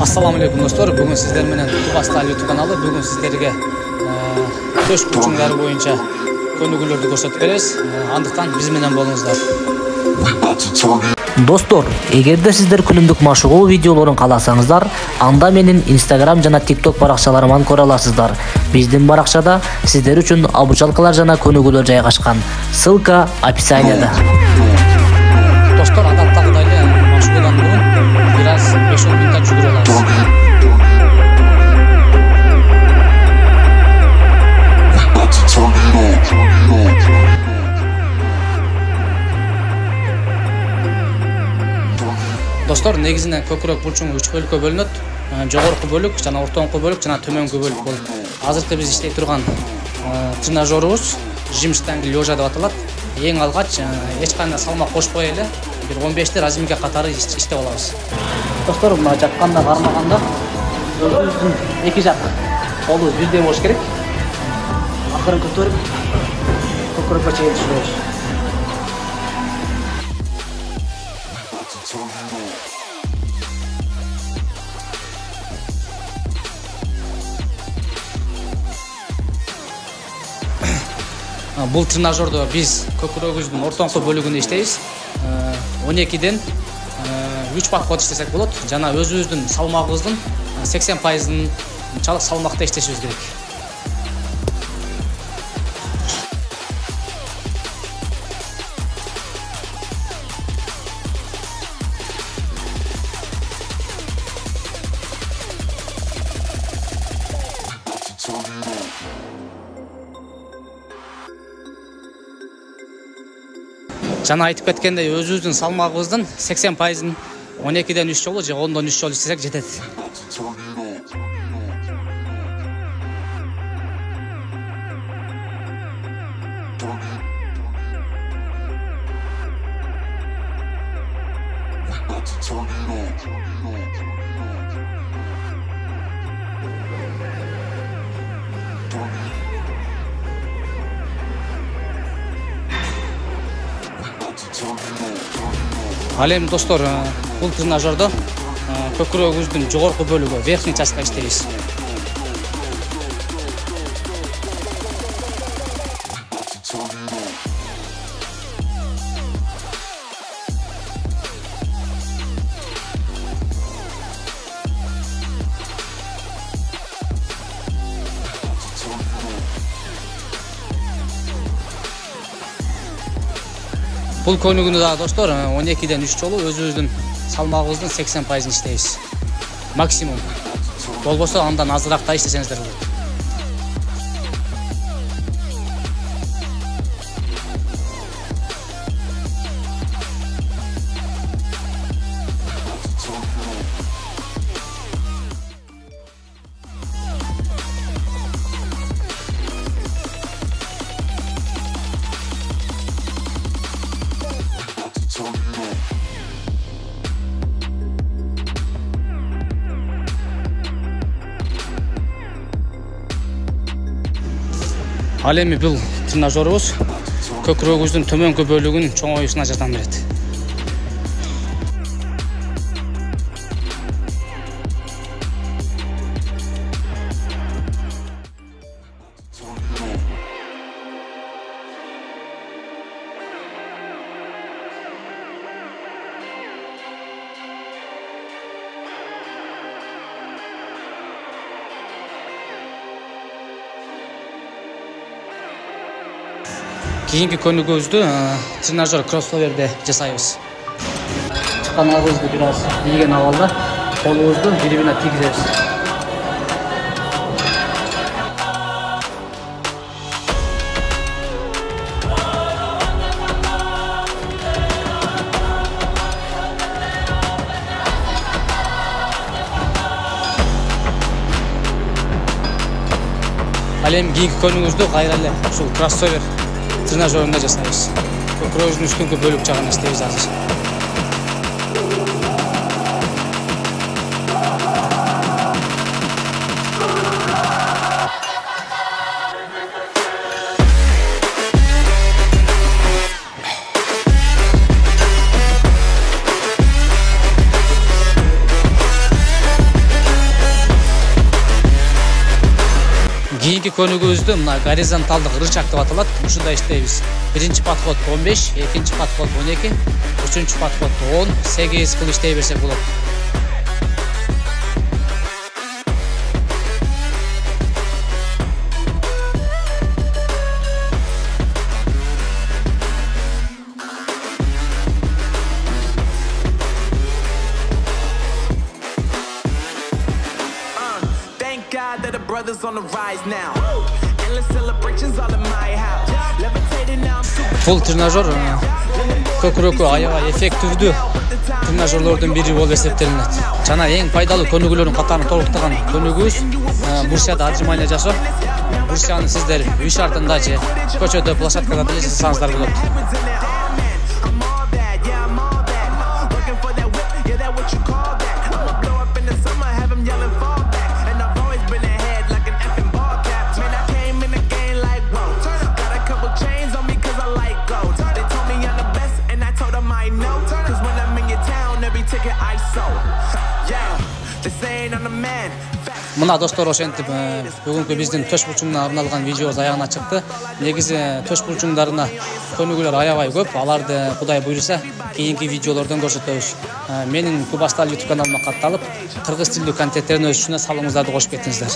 Assalamu alaikum dostlar. Bugün sizler менен Tubastal YouTube kanalı. Bugün sizlerge төш burçunları boyunca könügülөрдү көрсөтүп беребиz. Андыктан биз менен болуңуздар. Достор, эгерде сиздер күнүмдүк машыгуу видеолорун кааласаңыздар, анда менин Instagram жана TikTok баракчаларыман көрө аласыздар. Биздин баракчада сиздер үчүн обучалкалар жана көнүгүүлөр жайгашкан. Ссылка описанияда. Достор, адаттагыдай эле машыгуудан мурун бираз 5-10 минутта жүгүрө алабыз. Достор, негизинен көкүрөк бурчуң 3 бөлүккө бөлүнөт. Жогорку бөлүк жана ортоңку бөлүк жана төмөнкү бөлүк болуп. Азыркы биз иштей турган тренажерубуз жим штанги лежа деп аталат. Эң алгач эч кандай салмак кошпой эле бир 15 разминка катары иштеп алабыз. Достор, мына жакканда кармаганда өзүбүздүн эки жак колу бирдей болуш керек. Акырын көтөрүп көкүрөккө чейин түшүрөбүз. Бул тренажердо биз көкүрөгүбүздүн ортоңку бөлүгүндө иштейбиз. 12ден 3 подход иштесек болот. Жана өзүбүздүн салмагыбыздын 80%-ын чалык салмакта иштешибиз керек. Жана айтып кеткендей, өзүбүздүн салмагыбыздын 80%-ын 12ден 3 жолу же 10дон 3 жолу иштесек жетет. Ал эми достор, бул тренажердо көкүрөгүбүздүн жогорку бөлүгү, верхний частка иштейбиз. Бул көнүгүүнү да достор 12ден 3 жолу өзүбүздүн салмагыбыздын 80%-ын иштейбиз. Максимум. Болбосо андан азыраак да иштесеңиздер болот. Ал эми бул тренажерубуз көкүрөгүбүздүн төмөнкү бөлүгүнүн чоңоюшуна жардам берет. Кийинки көнүгүүбүздү тренажер кроссоверде жасайбыз. Каналыбызды бираз ийген абалда колубузду бири-бирине тийгизебиз. Ал эми кийинки көнүгүүбүздү кайра эле ушул кроссовер тренажерында жасайбыз. Көкүрөгүбүздүн үстүнкү бөлүк жагын иштейбиз азыр. кийинки көнүгүүбүздө мына горизонталдык рычаг деп аталат. Ушунда иштейбиз. Биринчи подход 15, экинчи подход 12, үчүнчү подход 10, 8 кылып иштей берсек болот. That the brothers on the rise now. Endless celebrations all in my house. Levitating now I'm super. Бул тренажер көкүрөккө аябай эффективдүү тренажерлордун бири болуп эсептелинет. Жана эң пайдалуу көнүгүүлөрдүн катарын толуктаган көнүгүүбүз бурсияда отжимания жасоо. Бурсияны сиздер үй шартында же көчөдө площадкада деле жасасаңыздар болот. Мына достор, ошентип бүгүнкү биздин төш бурчуңуна арналган видеобуз аягына чыкты. Негизи төш бурчуңдарына көнүгүүлөр аябай көп. Аларды Кудай буйруса кийинки видеолордон көрсөтөбүз. Менин Кубастал YouTube каналыма катталып, кыргыз тилдүү контенттерин өз үчүнө салымыңыздарды кошуп кетиңиздер.